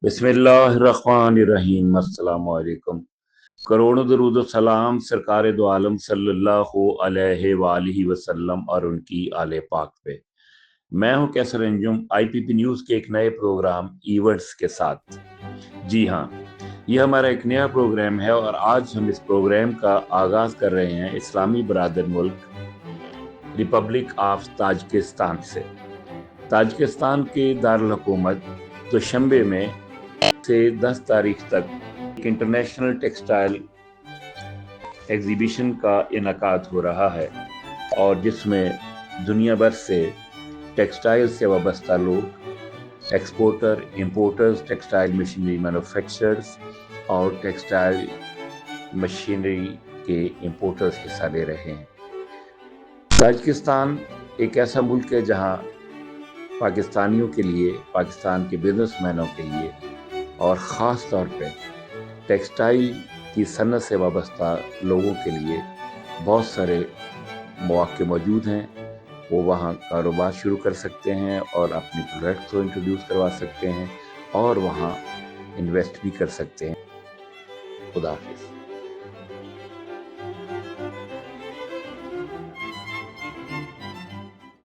बिस्मिल्लाहिर्रहमानिर्रहीम। अस्सलाम वालेकुम। करोड़ों दरूद व सलाम सरकार दो आलम सल्लल्लाहु अलैहि वालिहि वसल्लम और उनकी आले पाक पे। मैं हूं कैसर अंजुम, आईपीपी न्यूज़ के एक नए प्रोग्राम ईवर्ड्स के साथ। जी हाँ, यह हमारा एक नया प्रोग्राम है और आज हम इस प्रोग्राम का आगाज कर रहे हैं इस्लामी बरादर मुल्क रिपब्लिक ऑफ ताजिकिस्तान से। ताजिकिस्तान के दारुल हुकूमत दुशंबे में से 10 तारीख तक एक इंटरनेशनल टेक्सटाइल एग्जीबिशन का इनकाद हो रहा है और जिसमें दुनिया भर से टेक्सटाइल से वाबस्ता लोग, exporter, importers, textile machinery manufacturers और टेक्सटाइल मशीनरी के इंपोर्टर्स हिस्सा ले रहे हैं। ताजिकिस्तान एक ऐसा मुल्क है जहां पाकिस्तानियों के लिए, पाकिस्तान के बिजनेसमैनों के लिए और ख़ास तौर पे टेक्सटाइल की सनत से वाबस्ता लोगों के लिए बहुत सारे मौके मौजूद हैं। वो वहाँ कारोबार शुरू कर सकते हैं और अपनी प्रोडक्ट को इंट्रोड्यूस करवा सकते हैं और वहाँ इन्वेस्ट भी कर सकते हैं। खुदा हाफिज़।